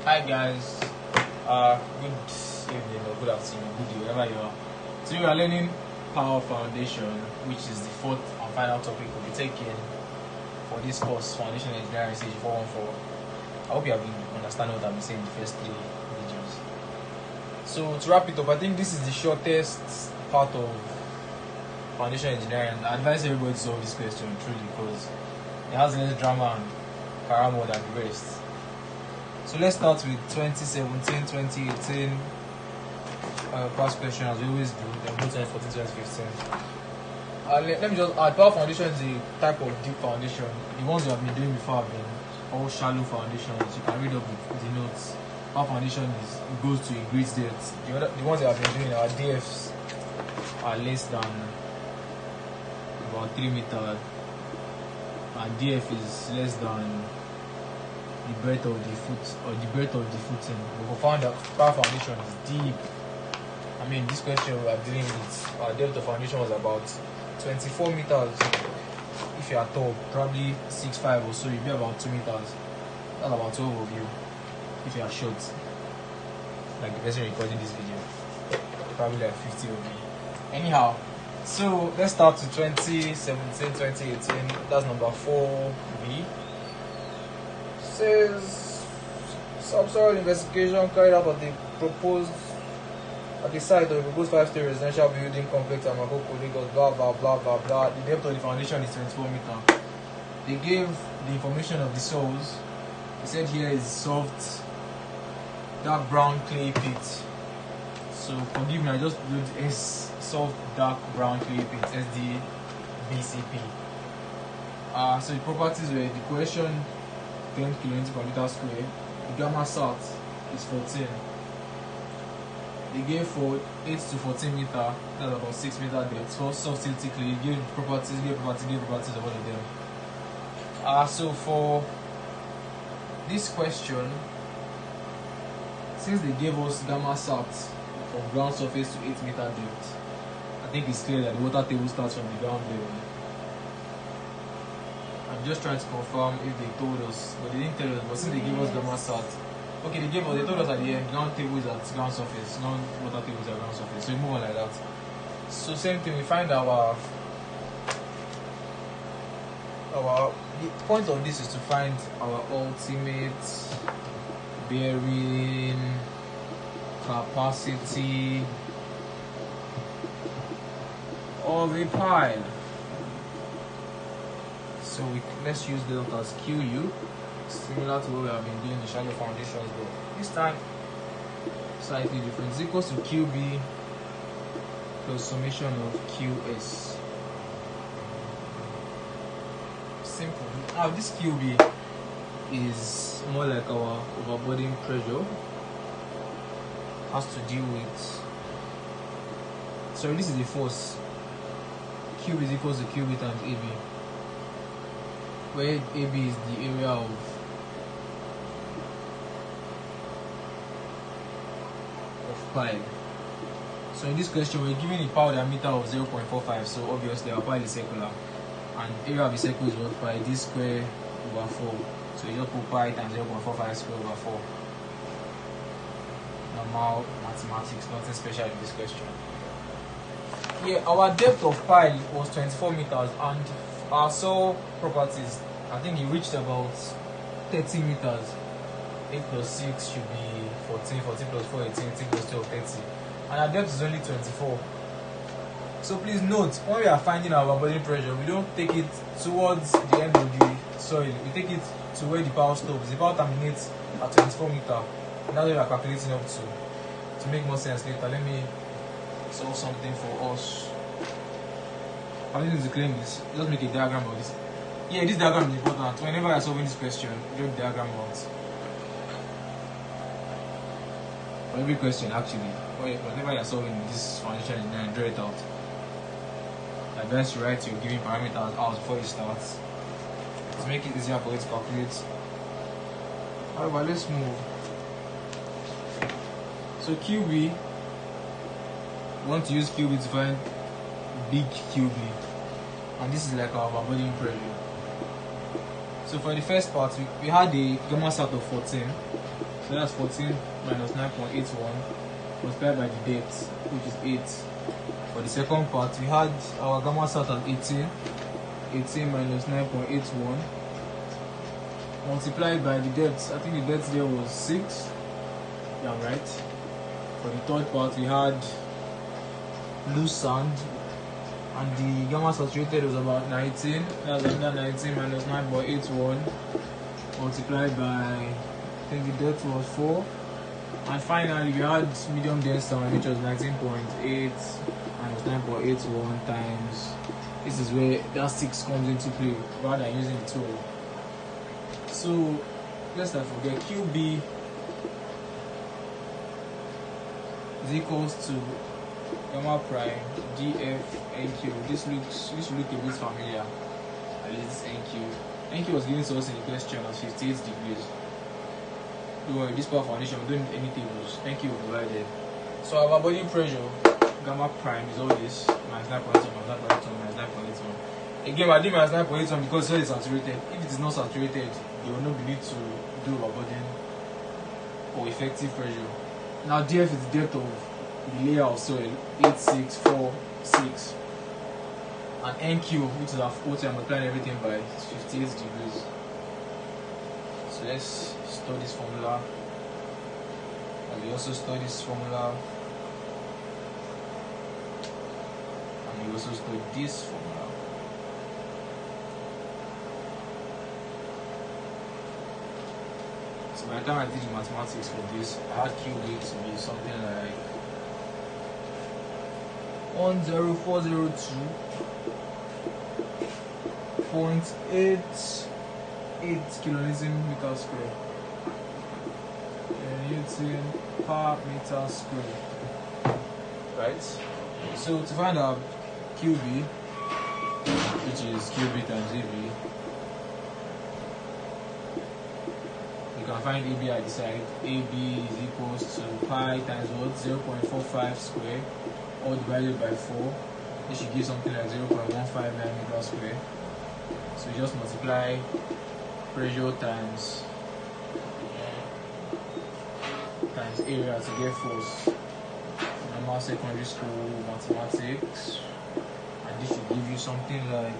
Hi guys, good evening or good afternoon, good day, wherever you are. Today we are learning Power Foundation, which is the fourth and final topic we'll be taking for this course, Foundation Engineering CEG 414. I hope you have been understanding what I've been saying in the first three videos. So to wrap it up, I think this is the shortest part of Foundation Engineering. I advise everybody to solve this question truly because it has less drama and karamo than the rest. So let's start with 2017, 2018 past question as we always do, then go to 2014, 2015. Let me just add, Power Foundation is a type of deep foundation. The ones we have been doing before have been all shallow foundations. You can read up the notes. Power Foundation goes to a great depth. The ones we have been doing, our DFs are less than about 3 meters. Our DF is less than the breadth of the foot or the breadth of the footing. We found that Power Foundation is deep. I mean, this question we are dealing with, our depth of foundation was about 24 meters. If you are tall, probably 6'5" or so, you'll be about 2 meters. That's about 12 of you. If you are short, like the person recording this video, probably like 50 of you. Anyhow, so let's start with 2017, 2018. That's number 4B. Says subsoil investigation carried out at the site of the proposed 5-story residential building complex at Makoko, Lagos, blah blah blah blah blah. The depth of the foundation is 24 meters. They gave the information of the soils. They said here is soft, dark brown clay pit. So forgive me, I just wrote S soft dark brown clay pit, SDBCP. So the properties were the question 10 km per meter square. The gamma sat is 14. They gave for 8 to 14 meter, that's about 6 meter depth. For soft silty clay, gave properties of all of them. So for this question, since they gave us gamma sat from ground surface to 8 meter depth, I think it's clear that the water table starts from the ground level. I'm just trying to confirm if they told us, but they didn't tell us. But since they gave us gamma sat, okay, they told us at the end, ground table is at ground surface, ground water table is at ground surface. So we move on like that. So same thing, we find the point of this is to find our ultimate bearing capacity of a pile. So let's use delta as QU, similar to what we have been doing in the shallow foundations, but this time slightly different. It's equals to QB plus summation of QS. Simple. Now this QB is more like our overburden pressure. Has to deal with. So this is the force. Q is equals to QB times AB, where AB is the area of pile. So in this question, we're given a pile diameter of 0.45. So obviously our pile is circular, and area of the circle is what pi d square over 4. So you just put pi times 0.45 square over 4. Normal mathematics, nothing special in this question. Yeah, our depth of pile was 24 meters, and our soil properties, I think it reached about 30 meters. 8 plus 6 should be 14, 14 plus 4, 18, 18 plus 12, 30. And our depth is only 24. So please note, when we are finding our overburden pressure, we don't take it towards the end of the soil. We take it to where the power stops. The power terminates at 24 meters. And that's what we are calculating up to make more sense later. Let me solve something for us. I'm going to claim this. Just make a diagram of this. Yeah, this diagram is important. Whenever you are solving this question, draw the diagram out. For every question, actually, whenever you are solving this foundation engineering, draw it out. I advise you write your given parameters out before you start to make it easier for you to calculate. However, let's move. So QB, we want to use QB to find big QB, and this is like our overburden pressure. So for the first part, we had a gamma sat of 14. So that's 14 minus 9.81 multiplied by the depth, which is 8. For the second part, we had our gamma sat at 18. 18 minus 9.81 multiplied by the depth. I think the depth there was 6. Yeah, right. For the third part, we had loose sand, and the gamma saturated was about 19. That's another 19 minus 9.81 multiplied by, I think the depth was 4. And finally, we had medium dense sand, which was 19.8 minus 9.81 times. This is where that 6 comes into play rather than using the 12. So let's not forget QB is equals to gamma prime df nq. This should look a bit familiar. At least this nq was given to us in the question as 58 degrees. Don't worry, this power foundation, we don't need any tables. NQ will provide it. So our body pressure gamma prime is all this minus 9.1 minus 9.1 minus 9.81. Again, we're doing minus 9.81 because cell is saturated. If it is not saturated, there will not be need to do overburden or effective pressure. Now df is the depth of the layer of soil, 8646, and nq, which is our OT, I'm multiplying everything by 58 degrees. So let's store this formula, and we also store this formula, and we also store this formula. So by the time I did the mathematics for this, I had QB to be something like 10402.88 kilonewton meter square. Newton per meter square. Right? So to find out QB, which is QB times AB, you can find AB at the side. AB is equals to pi times what? 0.45 square, all divided by 4. This should give something like 0.159 meter square. So you just multiply pressure times area to get force. Normal secondary school mathematics, and this should give you something like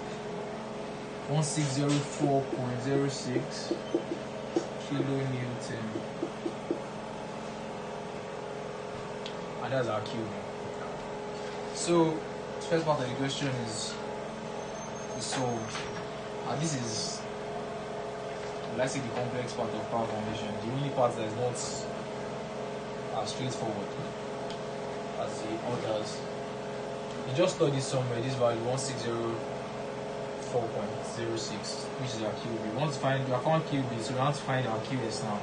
1604.06 kilonewton, and that's our Q. So the first part of the question is solved, and this is, let's say, the complex part of power foundation, the only part that is not as straightforward as the others. You just store this somewhere, this value 1604.06, which is our QB. We want to find, we have found QB, so we want to find our QS now.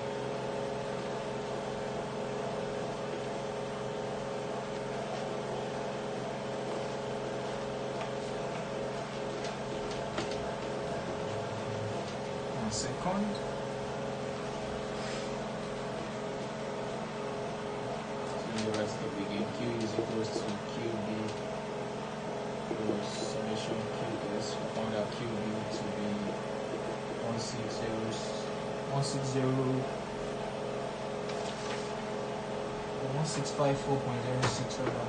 One second. Let's go again. Q is equals to QB plus summation QS. We found our QB to be 1654.06 rather,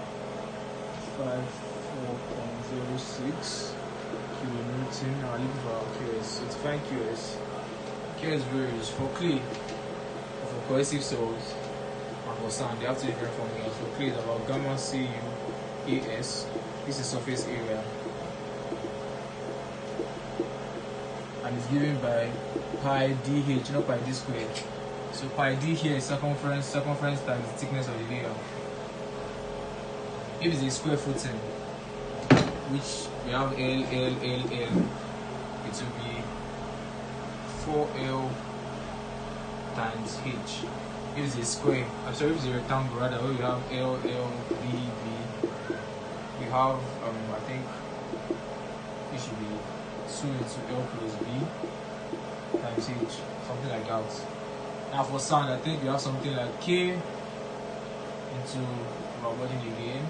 54.06 kilonewton. Now looking for our QS. So to find QS varies for clay or for cohesive cells. For sand, they have two different formulas. For clay, it's about gamma CUAS. This is surface area, and it's given by pi dh, not pi d squared. So pi d here is circumference times the thickness of the layer. If it's a square footing, which we have L, it will be 4L times H. If it's a square, I'm sorry, if it's a rectangle, rather, we have L, B, we have, I think it should be 2 into L plus B times H, something like that. Now for sand, I think we have something like K into overburden again,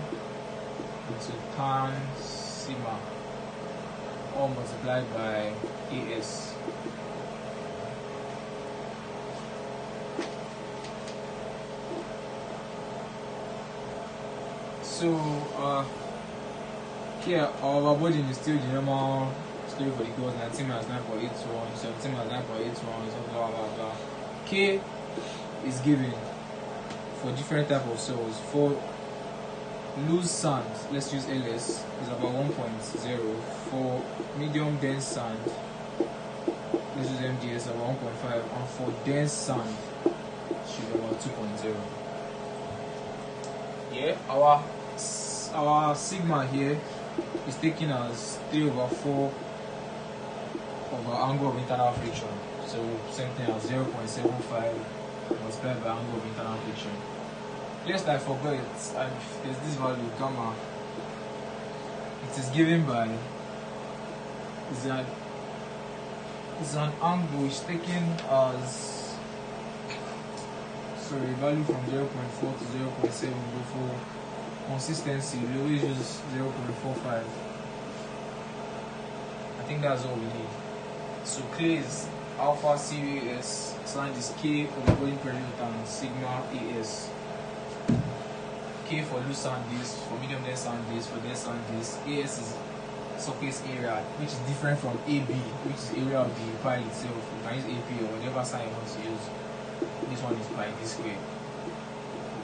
into tan sigma, all multiplied by AS. So here our overboarding is still the normal story for the girls. 19 minus 9.81, 17 minus 9.81, something blah blah blah. K is given for different type of cells. For loose sand, let's use LS, is about 1.0. For medium dense sand, let's use MDS, about 1.5. And for dense sand, should be about 2.0. Yeah, our sigma here is taken as 3/4 of our angle of internal friction. So same thing as 0.75 multiplied by angle of internal friction. Lest I forgot it, and there's this value gamma. It is given by is an angle is taken as value from 0.4 to 0.7, but for consistency we always use 0.45. I think that's all we need. So K is alpha CAS, sine is K over body pressure times sigma AS. K for loose sand is, for medium dense sand is, for dense sand is. AS is surface area, which is different from AB, which is area of the pile itself. You can use AP or whatever sign you want to use. This one is pi d squared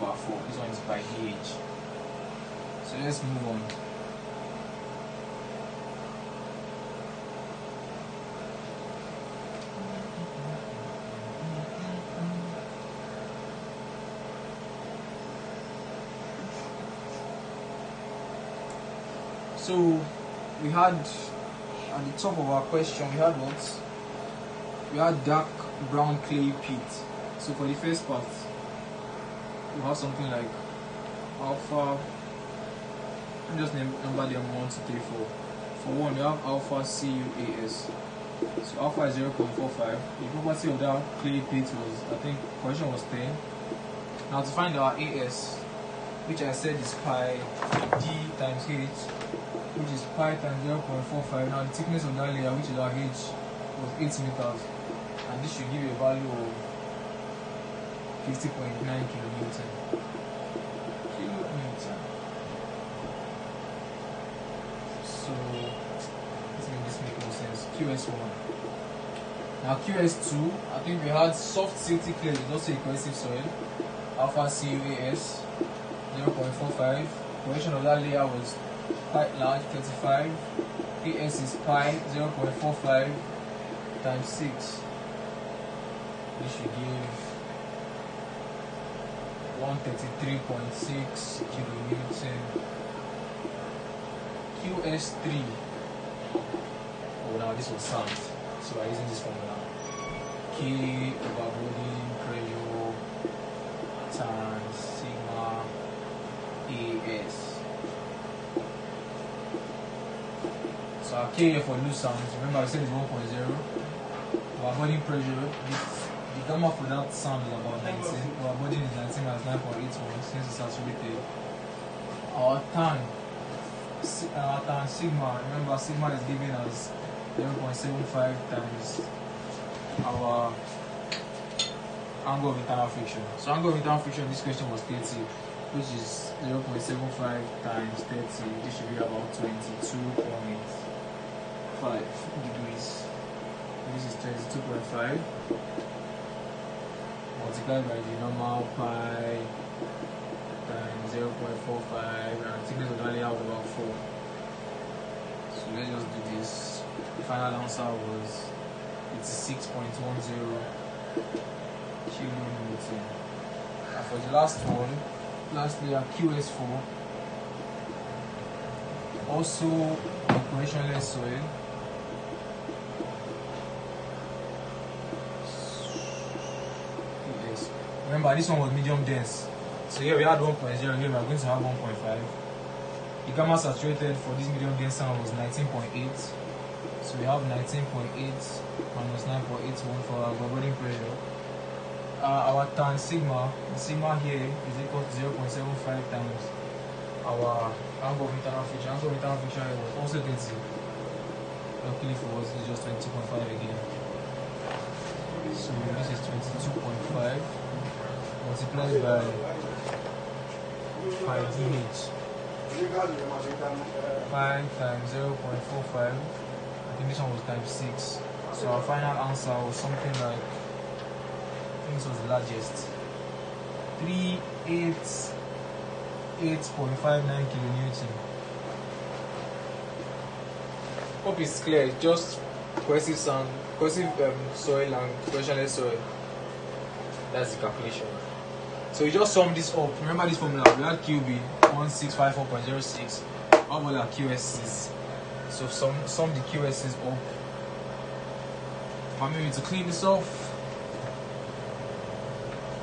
over 4. This one is pi dh. So let's move on. So we had at the top of our question, we had what? We had dark brown clay pit. So for the first part, we have something like alpha. I'm just number them 1, 2, 3, 4. For one, we have alpha CUAS. So alpha is 0.45. The property of that clay pit was, I think, question was 10. Now to find our AS, which I said is pi d times h, which is pi times 0.45. Now the thickness of that layer, which is our h, was 8 meters, and this should give you a value of 50.9 kilonewton. So let's make this make more sense. QS1. Now QS2, I think we had soft silty clay is also a cohesive soil. Alpha CUAS 0.45. Correction of that layer was quite large, 35. AS is pi 0.45 times 6. This should give 133.6 kilonewton. QS3. Oh, now this was sand, so I'm using this formula. K over body pressure times sigma AS. So our K for loose sand, remember I said it's 1.0. Our body pressure, the gamma for that sand is about 19. Our body is 19 minus 9.81 since it's saturated. Our tan sigma, remember sigma is given as 0.75 times our angle of internal friction. So angle of internal friction, this question was 30, which is 0.75 times 30. This should be about 22.5 degrees. This is 22.5 multiplied by the normal pi times 0.45, and thickness of the layer was about 4. So let's just do this. The final answer was 86.10 kilonewton. And for the last one, lastly, our QS4, also a corrosionless soil. Remember, this one was medium dense. So here we had 1.0, here we are going to have 1.5. The gamma saturated for this medium dense sand was 19.8. So we have 19.8 minus 9.81 for our overburden pressure. Our tan sigma, the sigma here is equal to 0.75 times our angle of internal friction. Angle of internal friction was also 20. Luckily for us, it's just 22.5 again. So this is 22.5 multiplied by dh. 5 times 0.45. I think this one was times 6. So our final answer was something like, I think this was the largest, 388.59 kilonewton. Hope it's clear. Just cohesive soil and questionless soil. That's the calculation. So we just sum this up. Remember this formula. We had QB 1654.06. How about our QSs? So sum the QSs up. Maybe to clean this off,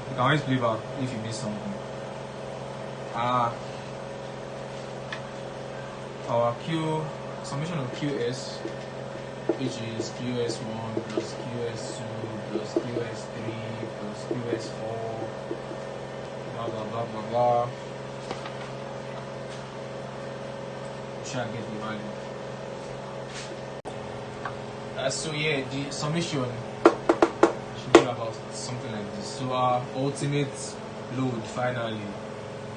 you can always play back if you miss something. Our summation of QS, which is QS1 plus QS2 plus QS3 plus QS4, blah blah blah blah blah. We shall get the value. So yeah, the summation should be about something like this. So our ultimate load finally,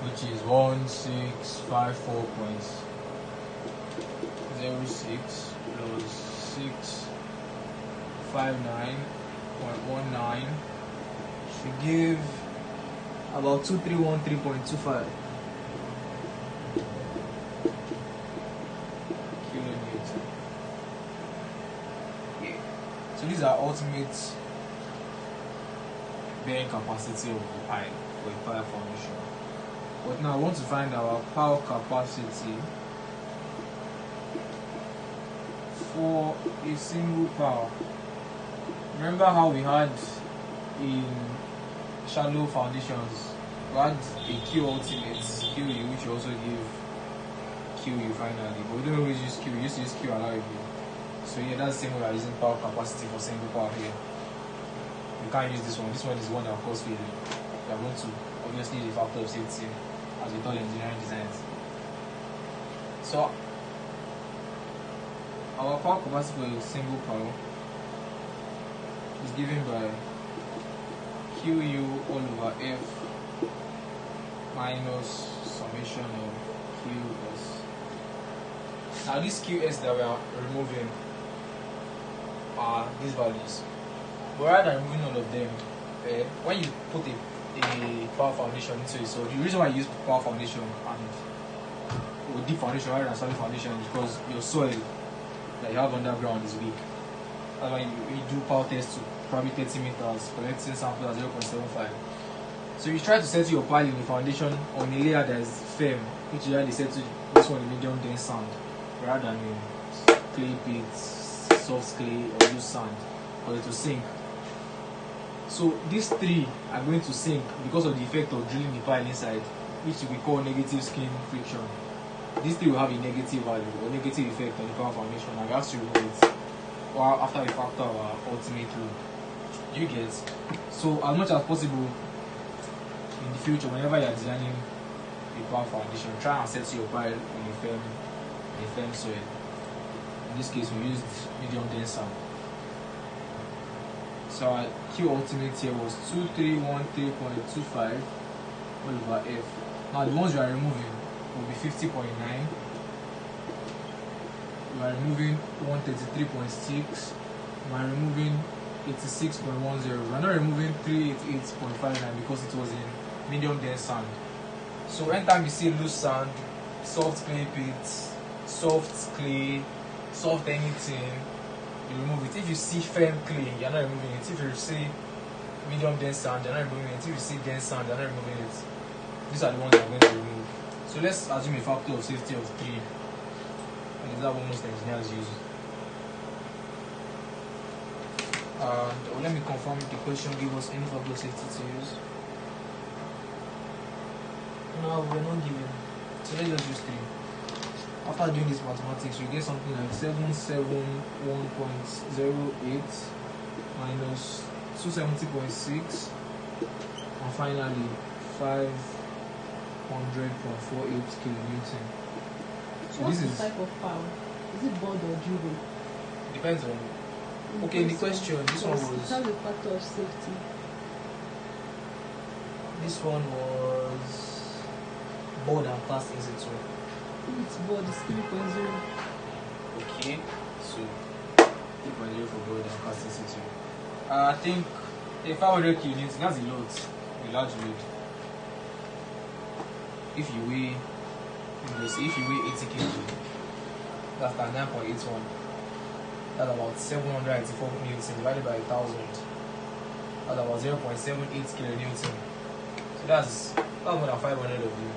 which is 1654.06 plus 659.19 should give about 2313.25 kilonewton. So these are ultimate bearing capacity of the pipe for a pipe foundation. But now I want to find our power capacity for a single power. Remember how we had in shallow foundations, we had a Q ultimate, QU, which also give QU finally, but we don't always use Q, we used to use Q allowably. So yeah, that's the same way we are using power capacity for single power here. We can't use this one. This one is one that will cause failure. We are going to obviously use the factor of safety as we thought engineering designs. So our power capacity for a single power is given by QU all over F minus summation of QS. Now these QS that we are removing are these values. But rather than removing all of them, when you put a power foundation into it, so the reason why you use power foundation and deep foundation rather than solid foundation is because your soil that you have underground is weak. That's why you do power test to probably 30 meters, collecting samples at 0.75. So you try to settle your pile in the foundation on a layer that is firm, which is why they settle this one in medium dense sand rather than in clay pits, soft clay or loose sand, for it to sink. So these three are going to sink because of the effect of drilling the pile inside, which we call negative skin friction. These three will have a negative value or negative effect on the power foundation, and we have to remove it or after we factor our ultimate load. You get? So as much as possible in the future, whenever you are designing a power foundation, try and set your pile on a firm soil. In this case, we used medium dense sand. So our Q ultimate here was 2313.25 all over F. Now the ones we are removing will be 50.9. We are removing 133.6. We are removing 86.10. We are not removing 388.59 because it was in medium dense sand. So anytime you see loose sand, soft clay pits, soft clay, soft anything, you remove it. If you see firm clay, you're not removing it. If you see medium dense sand, you're not removing it. If you see dense sand, you're not removing it. These are the ones you're going to remove. So let's assume a factor of safety of 3. And is that what most engineers use? Let me confirm if the question gives us any factor of safety to use. No, we're not given. So let's just use 3. After doing this mathematics, we get something like 771.08 minus 270.6, and finally 500.48 kilonewton. So what's this the is type of power? Is it board or dribble? depends on. Okay, in the question, this one was. It has a factor of safety. This one was board and cast in situ. its board is 3.0. Okay, so 3.0 for board and capacity. I think a 500 units, that's a lot, a large load. If you weigh 80 kg, that's like 9.81. That's about 784 newton divided by 1,000. That's about 0.78 kilonewton. So that's more than 500 of you.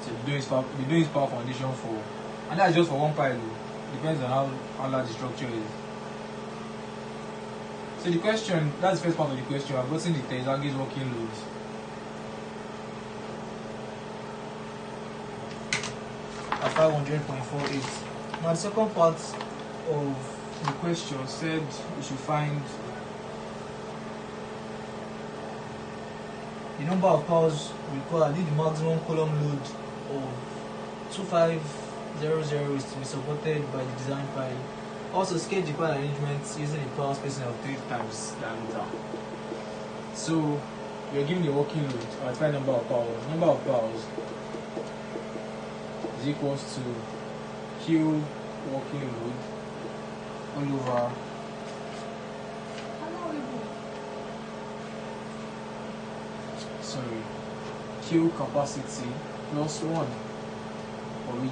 So you're doing this power foundation for, and that's just for one pile. Depends on how large the structure is. So the question, that's the first part of the question. I've gotten the Tesla gauge working loads. At 500.48. Now the second part of the question said we should find the number of powers required. The maximum column load of 2500 is to be supported by the design pile. Also sketch the pile arrangements using a power spacing of 3 times diameter. So we are given the working load, or find number of powers. Number of powers is equals to Q working load all over Q capacity plus 1, or we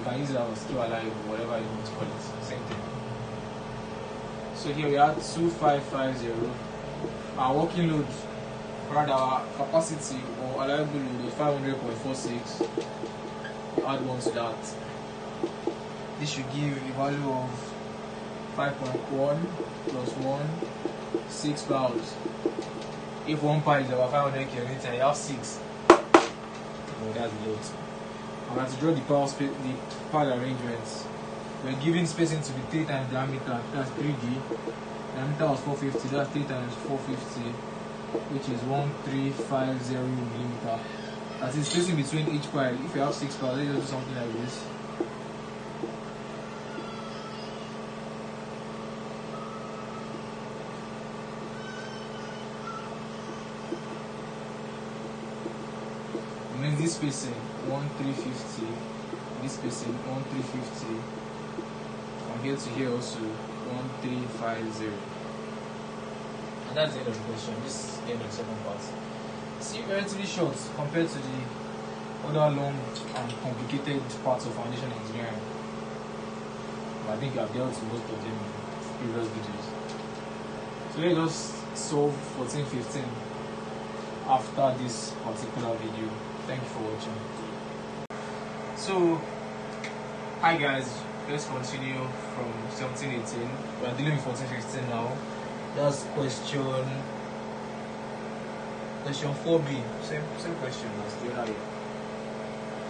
can use it as Q alive or whatever you want to call it, same thing. So here we have 2550. Our working load, rather our capacity or allowable load is 500.46. We add 1 to that. This should give a value of 5.1 plus 1, 6 pounds. If one pile is about 500 kilonewtons, you have 6. Oh, that's a lot. I'm going to draw the pile arrangements. We're given spacing to be 3 times diameter, that's 3D. Diameter was 450, that's 3 times 450, which is 1350 millimeter. That is spacing between each pile. If you have 6 piles, let's just do something like this. And then this spacing 1350, this spacing 1350, from here to here also 1350. And that's the end of the question. This is the end of the second part. See, relatively short compared to the other long and complicated parts of foundation engineering. But I think you have dealt with most of them in previous videos. So let's just solve 1415 after this particular video. Thank you for watching. So, hi guys, let's continue from 1718. We are dealing with 1415 now. That's question 4B. Same question as the other year.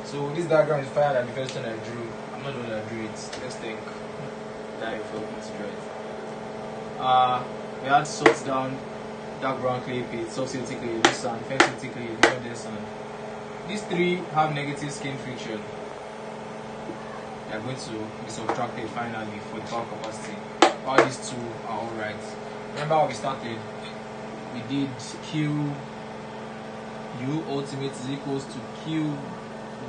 So this diagram is finer than the first one I drew. I'm not going to drew it. Let's take that if help me to draw it. We had to sort down dark brown clay pit, subsidy clay, loose sand, fencing clay, medium sand. These 3 have negative skin friction. They are going to be subtracted finally for the power capacity. All these 2 are alright. Remember how we started? We did Q U ultimate is equals to Q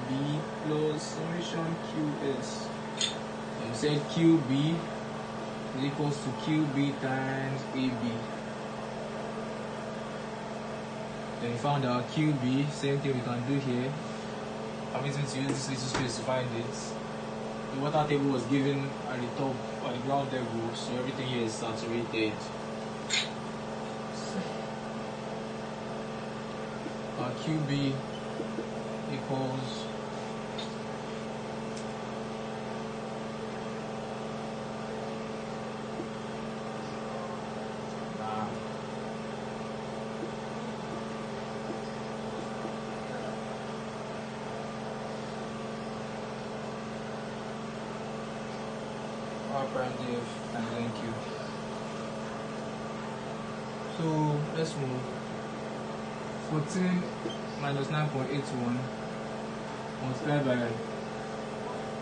B plus summation QS. And we said QB is equals to QB times AB. Then we found our QB, same thing we can do here. I'm using to use this little space to find it. The water table was given at the top, at the ground level, so everything here is saturated. Our QB equals R prime div and then Q. So let's move. 14 minus 9.81 multiplied by,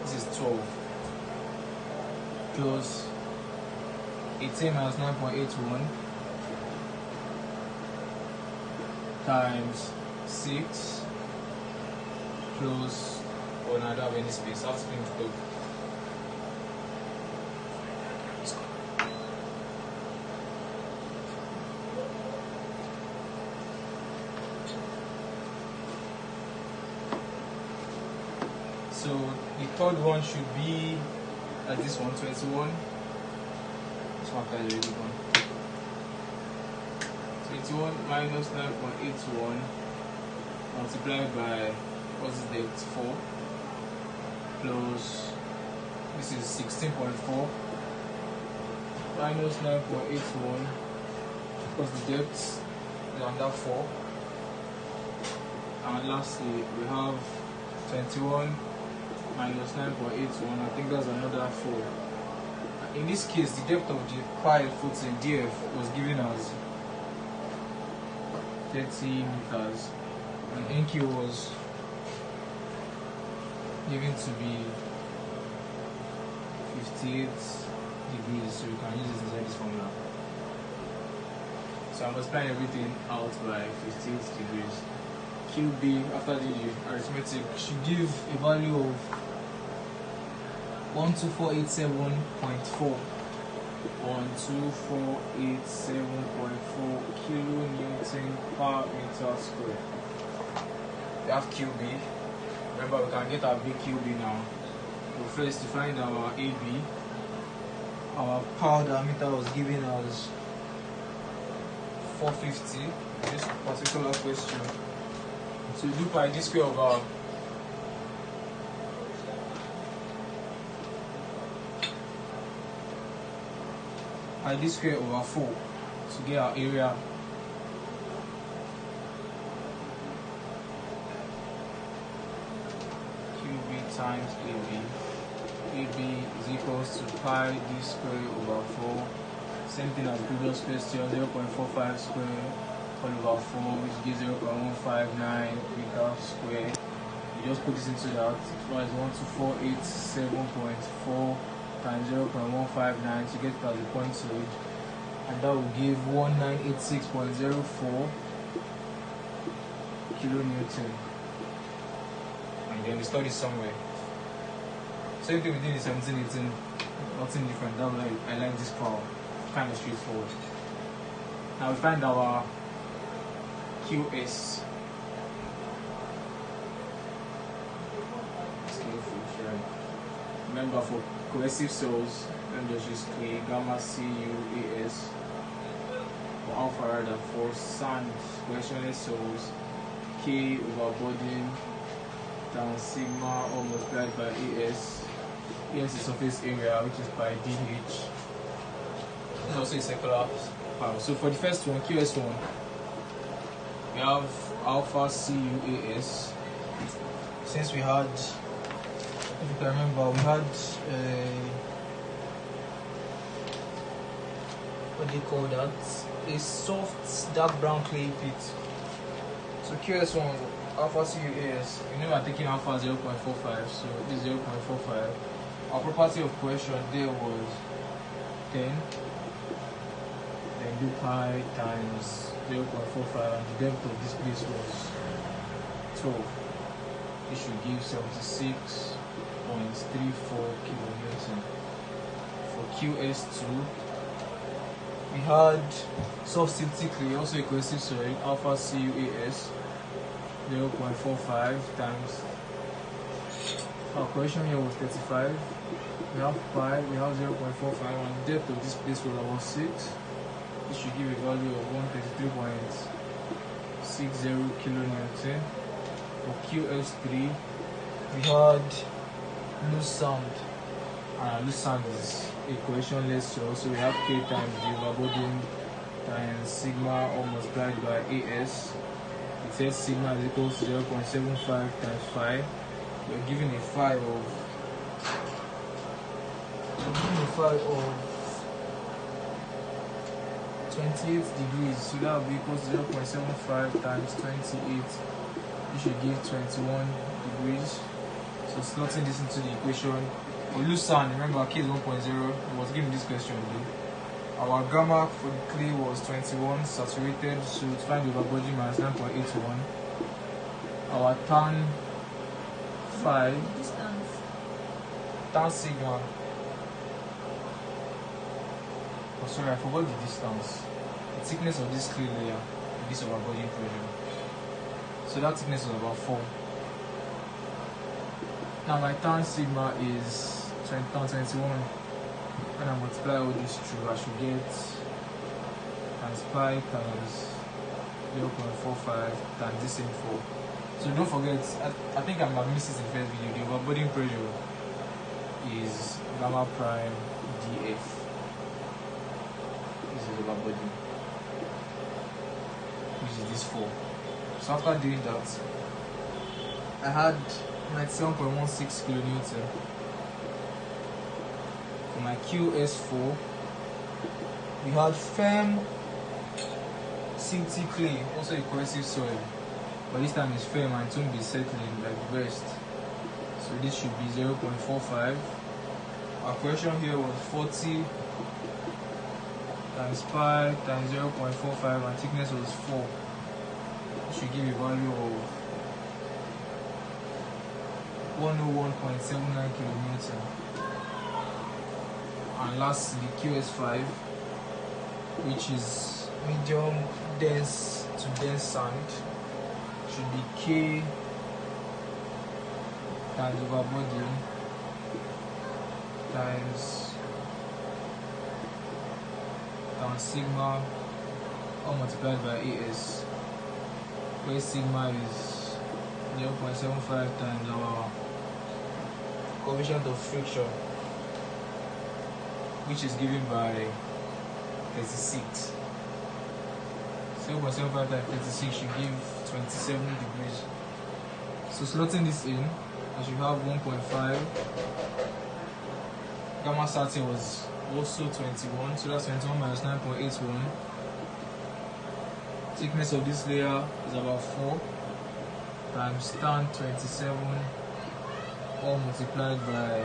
this is 12, plus 18 minus 9.81 times 6 close. Oh no, I don't have any space. I have to clean it up. So the third one should be like this one, 21. This one is already gone. 21 minus 9.81 multiplied by what's the depth 4 plus this is 16.4 minus 9.81 plus the depth is under 4, and lastly we have 21 minus 9.81. I think that's another 4. In this case, the depth of the pile footing DF was given as 30 meters, and NQ was given to be 58 degrees. So you can use it inside this formula. So I'm multiplying everything out by 58 degrees. QB after the arithmetic should give a value of 12487.4 12487.4 kilonewton per meter square. We have QB. Remember, we can get our big QB now. But first, to find our AB, our power diameter was given as 450 in this particular question. So we do pi d square over d square over 4 to get our area. QB times AB. AB is equals to pi d square over 4. Same thing as the previous question, 0.45 square all over 4, which gives 0.159 meter square. You just put this into that. It was 12487.4 times 0.159 to get past the point load, and that will give 1986.04 kilonewton. And then we store this somewhere. Same thing we did in 1718, nothing different. That way I like this power, kind of straightforward. Now we find our QS. Remember, for cohesive cells, then there's just K, gamma CUAS. For alpha radar, for sand cohesionless cells, K over body times sigma all multiplied by AS. AS is surface area, which is by DH. It's also a circular power. So for the first one, QS1, we have alpha CUAS. Since we had, if you can remember, we had what do you call that? A soft dark brown clay pit. So QS1 alpha CUAS. You know we are taking alpha 0.45, so this is 0.45. Our property of cohesion there was 10. Then do pi times 0.45, and the depth of this place was 12. It should give 76.34 kilonewton. For QS2, we had soft silty clay, also a cohesive soil, alpha CUAS 0.45 times. Our cohesion here was 35. We have pi, we have 0.45, and the depth of this place was about 6. It should give a value of 133.60 kilonewton. For QS3, we had loose sand. Loose sand is a cohesionless cell, so we have K times the overbody times sigma all multiplied by AS. It says sigma is equals to 0.75 times 5. We're given a phi of 28 degrees, so that will be equals to 0.75 times 28. You should give 21 degrees. So slotting this into the equation. For loose sand, remember K is 1.0. It was given this question though. Our gamma for the clay was 21 saturated, so to find the overbody minus 9.81. Our tan 5 Distance. tan sigma. Oh, sorry, I forgot the distance. The thickness of this clay layer with this overburden pressure. So that thickness is about 4. Now my tan sigma is 21. When I multiply all this through, I should get times pi times 0.45 times this same 4. So don't forget, I think I might miss this in the first video. The overburden pressure is gamma prime dF. This is overburden, which is this 4. So after doing that, I had 97.16 kilonewton. For my QS4, we had firm silty clay, also a corrosive soil, but this time it's firm and it won't be settling like the rest. So this should be 0.45. Our question here was 40 times pi times 0.45 and thickness was 4. It should give a value of 101.79 kilonewton. And lastly, QS5, which is medium dense to dense sand, should be K times overburden times sigma all multiplied by AS, where sigma is 0.75 times our coefficient of friction, which is given by 36. 0.75 times 36 should give 27 degrees. So slotting this in, I should have 1.5. Gamma starting was also 21, so that's 21 minus 9.81. Thickness of this layer is about 4 times tan 27 all multiplied by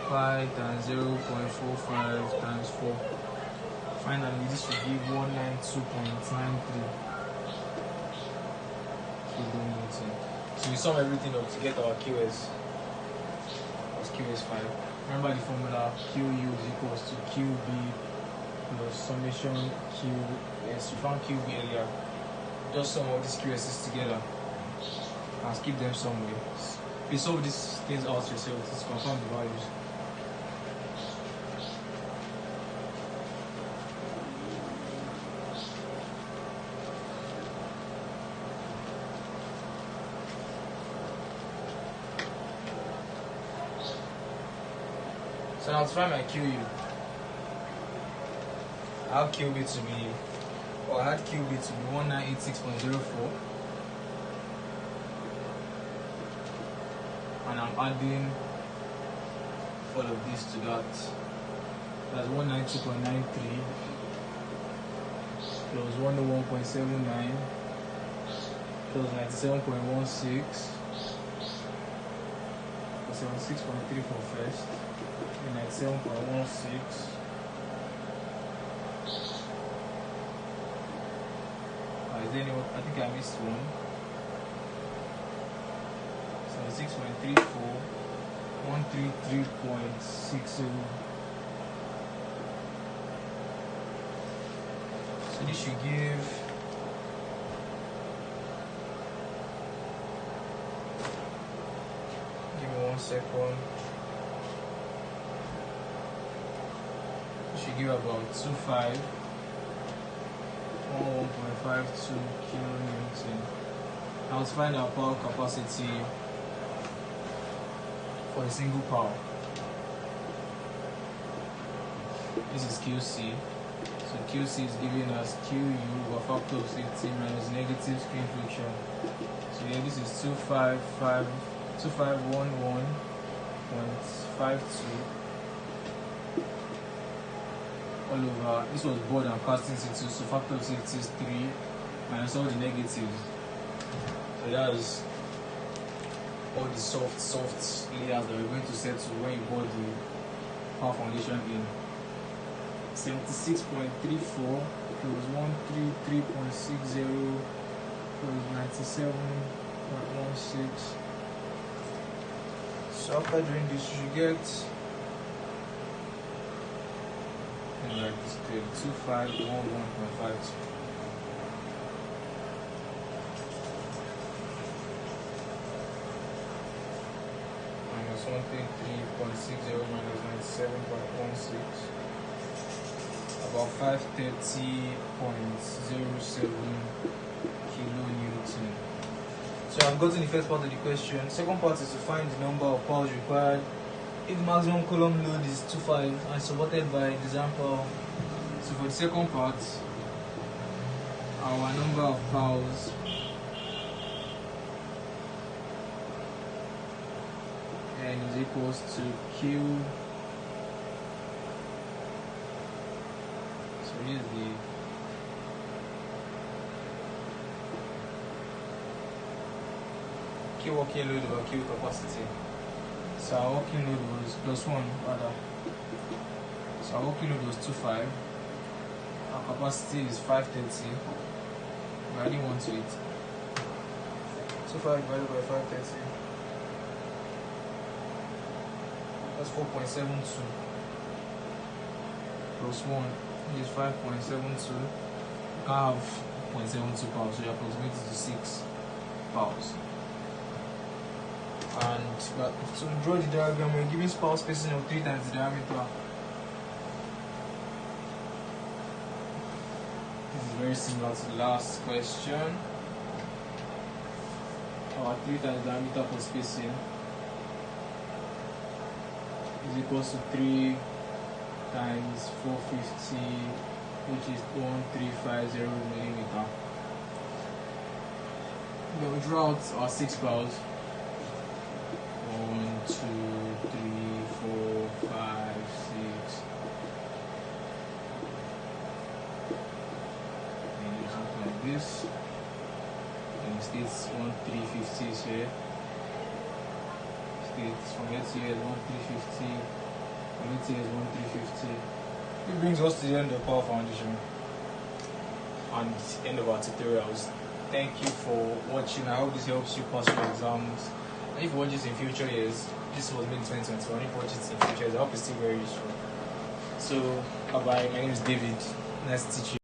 pi times 0.45 times 4. Finally, this should give 192.93 kilonewton. So we sum everything up to get our QS. That's QS5. Remember the formula: QU is equals to QB plus summation QS. We found QB earlier. Just sum all these QS's together and keep them somewhere. We solve these things out yourself to confirm the values. So now to find my QU, I have QB to be, or I had QB to be 1986.04, and I'm adding all of this to that. That's 192.93 plus 101.79 plus 97.16 plus 76.3 for first. 97.16. Is there any? I think I missed one. 76.34. 133.67. So this should give me 1 second. Should give about 1.52 kilonewton. Now let's find our power capacity for a single power. This is QC. So QC is giving us QU over factor of safety minus negative screen friction. So here this is 2511.52 all over. This was board and casting situ, so factor of safety is 3 minus all the negatives. So that's all the soft layers that we're going to set to when you board the power foundation in. 76.34 plus 133.60 plus 97.16 So after doing this, you should get like this 2511.52. Minus 133.60 minus 97.16. About 530.07 kilonewton. So I've gotten the first part of the question. Second part is to find the number of powers required if the maximum column load is 25 and supported by example. So for the second part, our number of powers n is equals to q. So here's the Q working load over Q capacity. So our working load was plus 1 rather. So our working load was 25. Our capacity is 530. We're adding 1 to it. 25 divided by 530. That's 4.72. Plus 1 is 5.72. You can't have 0.72 powers, so you approximate it to 6 powers. And to draw the diagram, we're giving power spacing of 3 times the diameter. This is very similar to the last question. Our 3 times diameter for spacing is equals to 3 times 450, which is 1350 millimeter. Then we draw out our 6 powers. 1, 2, 3, 4, 5, 6. And you something like this. And it states 1350 is here. States from here to here is 1350. From here to here is 1350. It brings us to the end of power foundation and the end of our tutorials. Thank you for watching. I hope this helps you pass your exams. If you watch this in future years, this was made 2021. If you watch it in future years, I hope it's still very useful. So, bye bye. My name is David. Nice to teach you.